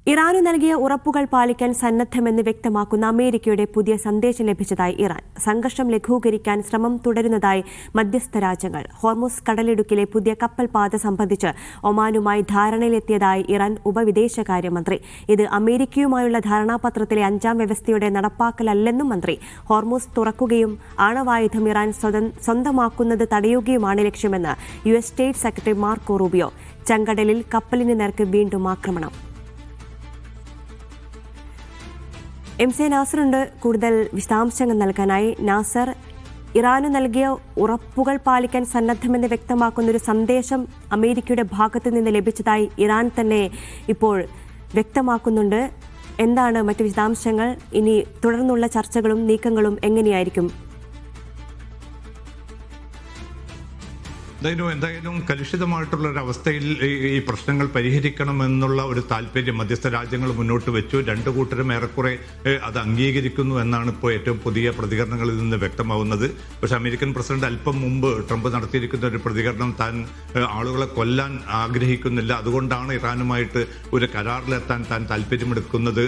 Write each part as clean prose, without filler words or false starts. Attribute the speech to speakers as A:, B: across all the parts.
A: ഇറാനു നൽകിയ ഉറപ്പുകൾ പാലിക്കാൻ സന്നദ്ധമെന്ന് വ്യക്തമാക്കുന്ന അമേരിക്കയുടെ പുതിയ സന്ദേശം ലഭിച്ചതായി ഇറാൻ. സംഘർഷം ലഘൂകരിക്കാൻ ശ്രമം തുടരുന്നതായി മധ്യസ്ഥ രാജ്യങ്ങൾ. ഹോർമുസ് കടലിടുക്കിലെ പുതിയ കപ്പൽ പാത സംബന്ധിച്ച് ഒമാനുമായി ധാരണയിലെത്തിയതായി ഇറാൻ ഉപവിദേശകാര്യമന്ത്രി. ഇത് അമേരിക്കയുമായുള്ള ധാരണാപത്രത്തിലെ 5ാം വ്യവസ്ഥയുടെ നടപ്പാക്കലല്ലെന്നും മന്ത്രി. ഹോർമുസ് തുറക്കുകയും ആണവായുധം ഇറാൻ സ്വന്തമാക്കുന്നത് തടയുകയുമാണ് ലക്ഷ്യമെന്ന് US state secretary Marco Rubio. ചെങ്കടലിൽ കപ്പലിന് നേർക്ക് വീണ്ടും ആക്രമണം. MC നാസറുണ്ട് കൂടുതൽ വിശദാംശങ്ങൾ നൽകാനായി. നാസർ, ഇറാനു നൽകിയ ഉറപ്പുകൾ പാലിക്കാൻ സന്നദ്ധമെന്ന് വ്യക്തമാക്കുന്ന ഒരു സന്ദേശം അമേരിക്കയുടെ ഭാഗത്തു നിന്ന് ലഭിച്ചതായി ഇറാൻ തന്നെ ഇപ്പോൾ വ്യക്തമാക്കുന്നുണ്ട്. എന്താണ് മറ്റു വിശദാംശങ്ങൾ? ഇനി തുടർന്നുള്ള ചർച്ചകളും നീക്കങ്ങളും എങ്ങനെയായിരിക്കും?
B: എന്തായാലും കലുഷിതമായിട്ടുള്ള ഒരു അവസ്ഥയിൽ ഈ പ്രശ്നങ്ങൾ പരിഹരിക്കണമെന്നുള്ള ഒരു താല്പര്യം മധ്യസ്ഥ രാജ്യങ്ങൾ മുന്നോട്ട് വെച്ചു. രണ്ടു കൂട്ടരും ഏറെക്കുറെ അത് അംഗീകരിക്കുന്നു എന്നാണ് ഇപ്പോൾ ഏറ്റവും പുതിയ പ്രതികരണങ്ങളിൽ നിന്ന് വ്യക്തമാവുന്നത്. പക്ഷേ അമേരിക്കൻ പ്രസിഡന്റ് അല്പം മുമ്പ് ട്രംപ് നടത്തിയിരിക്കുന്ന ഒരു പ്രതികരണം, താൻ ആളുകളെ കൊല്ലാൻ ആഗ്രഹിക്കുന്നില്ല, അതുകൊണ്ടാണ് ഇറാനുമായിട്ട് ഒരു കരാറിലെത്താൻ താൻ താല്പര്യമെടുക്കുന്നത്,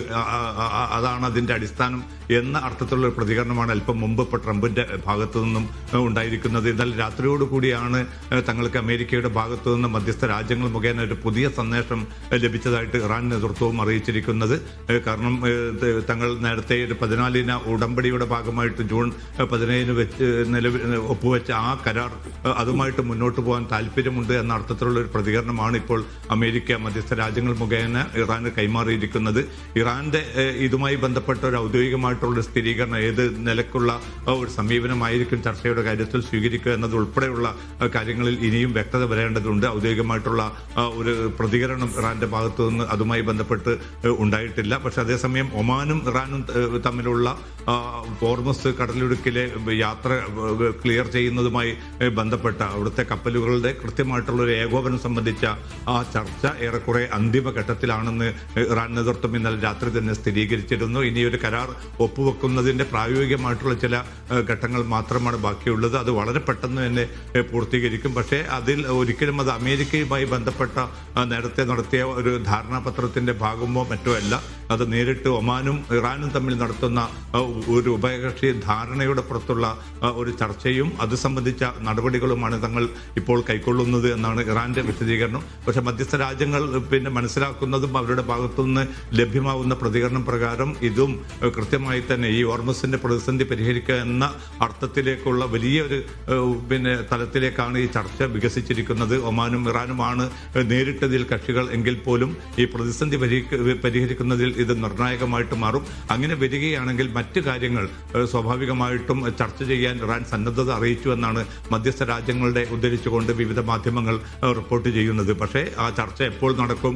B: അതാണ് അതിന്റെ അടിസ്ഥാനം എന്ന അർത്ഥത്തിലുള്ള ഒരു പ്രതികരണമാണ് അല്പം മുമ്പ് ഇപ്പോൾ ട്രംപിന്റെ ഭാഗത്തു നിന്നും ഉണ്ടായിരിക്കുന്നത്. എന്നാൽ രാത്രിയോടുകൂടിയാണ് തങ്ങൾക്ക് അമേരിക്കയുടെ ഭാഗത്തു നിന്ന് മധ്യസ്ഥ രാജ്യങ്ങൾ മുഖേന ഒരു പുതിയ സന്ദേശം ലഭിച്ചതായിട്ട് ഇറാൻ നേതൃത്വവും അറിയിച്ചിരിക്കുന്നത്. കാരണം തങ്ങൾ നേരത്തെ ഒരു 14 ഉടമ്പടിയുടെ ഭാഗമായിട്ട് ജൂൺ 17 ഒപ്പുവെച്ച ആ കരാർ, അതുമായിട്ട് മുന്നോട്ട് പോകാൻ താല്പര്യമുണ്ട് എന്ന അർത്ഥത്തിലുള്ള ഒരു പ്രതികരണമാണ് ഇപ്പോൾ അമേരിക്ക മധ്യസ്ഥ രാജ്യങ്ങൾ മുഖേന ഇറാന് കൈമാറിയിരിക്കുന്നത്. ഇറാന്റെ ഇതുമായി ബന്ധപ്പെട്ട ഒരു ഔദ്യോഗികമായിട്ടുള്ള സ്ഥിരീകരണം, ഏത് നിലക്കുള്ള ഒരു സമീപനമായിരിക്കും ചർച്ചയുടെ കാര്യത്തിൽ സ്വീകരിക്കുക എന്നത് ഉൾപ്പെടെയുള്ള കാര്യങ്ങളിൽ ഇനിയും വ്യക്തത വരേണ്ടതുണ്ട്. ഔദ്യോഗികമായിട്ടുള്ള ഒരു പ്രതികരണം ഇറാന്റെ ഭാഗത്തു നിന്ന് അതുമായി ബന്ധപ്പെട്ട് ഉണ്ടായിട്ടില്ല. പക്ഷെ അതേസമയം ഒമാനും ഇറാനും തമ്മിലുള്ള ഹോർമുസ് കടലിടുക്കിലെ യാത്ര ക്ലിയർ ചെയ്യുന്നതുമായി ബന്ധപ്പെട്ട അവിടുത്തെ കപ്പലുകളുടെ കൃത്യമായിട്ടുള്ള ഒരു ഏകോപനം സംബന്ധിച്ച ആ ചർച്ച ഏറെക്കുറെ അന്തിമഘട്ടത്തിലാണെന്ന് ഇറാൻ നേതൃത്വം ഇന്നലെ രാത്രി തന്നെ സ്ഥിരീകരിച്ചിരുന്നു. ഇനി ഒരു കരാർ ഒപ്പുവെക്കുന്നതിന്റെ പ്രായോഗികമായിട്ടുള്ള ചില ഘട്ടങ്ങൾ മാത്രമാണ് ബാക്കിയുള്ളത്. അത് വളരെ പെട്ടെന്ന് തന്നെ പൂർത്തീകരിക്കും. പക്ഷേ അതിൽ ഒരിക്കലും അത് അമേരിക്കയുമായി ബന്ധപ്പെട്ട നേരത്തെ നടത്തിയ ഒരു ധാരണാപത്രത്തിന്റെ ഭാഗമോ മറ്റോ അല്ല. അത് നേരിട്ട് ഒമാനും ഇറാനും തമ്മിൽ നടത്തുന്ന ഒരു ഉഭയകക്ഷി ധാരണയുടെ പുറത്തുള്ള ഒരു ചർച്ചയും അത് സംബന്ധിച്ച നടപടികളുമാണ് തങ്ങൾ ഇപ്പോൾ കൈക്കൊള്ളുന്നത് എന്നാണ് ഇറാന്റെ വിശദീകരണം. പക്ഷെ മധ്യസ്ഥ രാജ്യങ്ങൾ മനസ്സിലാക്കുന്നതും അവരുടെ ഭാഗത്തുനിന്ന് ലഭ്യമാവുന്ന പ്രതികരണം പ്രകാരം ഇതും കൃത്യമായി തന്നെ ഈ ഹോർമുസിന്റെ പ്രതിസന്ധി പരിഹരിക്കുക എന്ന അർത്ഥത്തിലേക്കുള്ള വലിയൊരു തലത്തിലേക്കാണ് ഈ ചർച്ച വികസിച്ചിരിക്കുന്നത്. ഒമാനും ഇറാനുമാണ് നേരിട്ടതിൽ കക്ഷികൾ എങ്കിൽ പോലും ഈ പ്രതിസന്ധി പരിഹരിക്കുന്നതിൽ ഇത് നിർണായകമായിട്ട് മാറും. അങ്ങനെ വരികയാണെങ്കിൽ മറ്റു കാര്യങ്ങൾ സ്വാഭാവികമായിട്ടും ചർച്ച ചെയ്യാൻ ഇറാൻ സന്നദ്ധത അറിയിച്ചു എന്നാണ് മധ്യസ്ഥ രാജ്യങ്ങളുടെ ഉദ്ധരിച്ചുകൊണ്ട് വിവിധ മാധ്യമങ്ങൾ റിപ്പോർട്ട് ചെയ്യുന്നത്. പക്ഷേ ആ ചർച്ച എപ്പോൾ നടക്കും,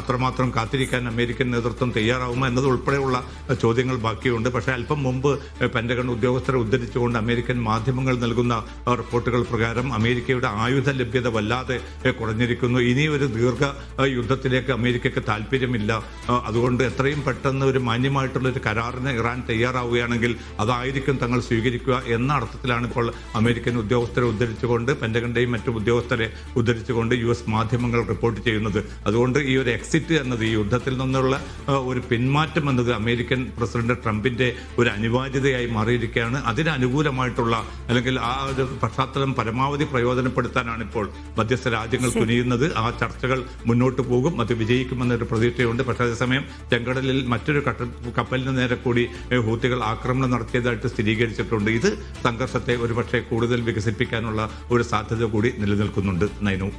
B: അത്രമാത്രം കാത്തിരിക്കാൻ അമേരിക്കൻ നേതൃത്വം തയ്യാറാവുമോ എന്നത് ഉൾപ്പെടെയുള്ള ചോദ്യങ്ങൾ ബാക്കിയുണ്ട്. പക്ഷേ അല്പം മുമ്പ് പെന്റഗൺ ഉദ്യോഗസ്ഥരെ ഉദ്ധരിച്ചുകൊണ്ട് അമേരിക്കൻ മാധ്യമങ്ങൾ നൽകുന്ന റിപ്പോർട്ടുകൾ പ്രകാരം അമേരിക്കയുടെ ആയുധ ലഭ്യത വല്ലാതെ കുറഞ്ഞിരിക്കുന്നു. ഇനി ഒരു ദീർഘ യുദ്ധത്തിലേക്ക് അമേരിക്കയ്ക്ക് താല്പര്യമില്ല. അതുകൊണ്ട് എത്രയും പെട്ടെന്ന് ഒരു മാന്യമായിട്ടുള്ള ഒരു കരാറിന് ഇറാൻ തയ്യാറാവുകയാണെങ്കിൽ അതായിരിക്കും തങ്ങൾ സ്വീകരിക്കുക എന്ന അർത്ഥത്തിലാണ് ഇപ്പോൾ അമേരിക്കൻ ഉദ്യോഗസ്ഥരെ ഉദ്ധരിച്ചുകൊണ്ട് പെന്റഗണിന്റെയും മറ്റു ഉദ്യോഗസ്ഥരെ ഉദ്ധരിച്ചുകൊണ്ട് US മാധ്യമങ്ങൾ റിപ്പോർട്ട് ചെയ്യുന്നത്. അതുകൊണ്ട് ഈ ഒരു എക്സിറ്റ് എന്നത്, ഈ യുദ്ധത്തിൽ നിന്നുള്ള ഒരു പിന്മാറ്റം എന്നത് അമേരിക്കൻ പ്രസിഡന്റ് ട്രംപിന്റെ ഒരു അനിവാര്യതയായി മാറിയിരിക്കുകയാണ്. അതിന് അനുകൂലമായിട്ടുള്ള അല്ലെങ്കിൽ ആ ഒരു പശ്ചാത്തലം പരമാവധി പ്രയോജനപ്പെടുത്താനാണ് ഇപ്പോൾ മധ്യസ്ഥ രാജ്യങ്ങൾ തുനിയുന്നത്. ആ ചർച്ചകൾ മുന്നോട്ട് പോകും, അത് വിജയിക്കുമെന്നൊരു പ്രതീക്ഷയുണ്ട്. പക്ഷേ അതേസമയം ചെങ്കടലിൽ മറ്റൊരു കപ്പലിന് നേരെ കൂടി ഹൂത്തികൾ ആക്രമണം നടത്തിയതായിട്ട് സ്ഥിരീകരിച്ചിട്ടുണ്ട്. ഇത് സംഘർഷത്തെ ഒരുപക്ഷെ കൂടുതൽ വികസിപ്പിക്കാനുള്ള ഒരു സാധ്യത കൂടി നിലനിൽക്കുന്നുണ്ട്. നൈനു.